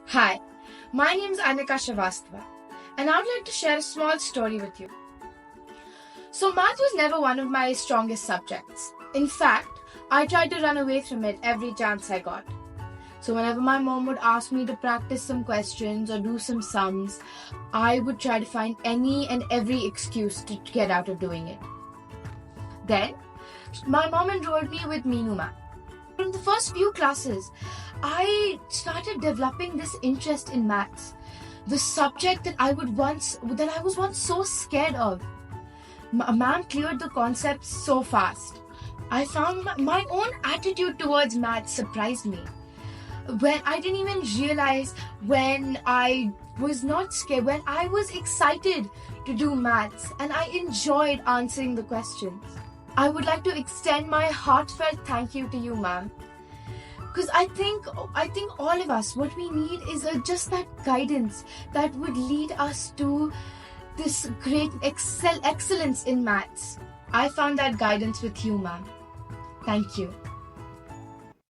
Hi, my name is Anika and I would like to share a small story with you. So math was never one of my strongest subjects. In fact, I tried to run away from it every chance I got. So whenever my mom would ask me to practice some questions or do some sums, I would try to find any and every excuse to get out of doing it. Then, my mom enrolled me with Meenu math. From the first few classes, I started developing this interest in maths, the subject that I was once so scared of. Ma'am cleared the concepts so fast. I found my own attitude towards maths surprised me. When I didn't even realize when I was not scared, when I was excited to do maths and I enjoyed answering the questions. I would like to extend my heartfelt thank you to you, ma'am. Because I think all of us, what we need is just that guidance that would lead us to this great excellence in maths. I found that guidance with you, ma'am. Thank you.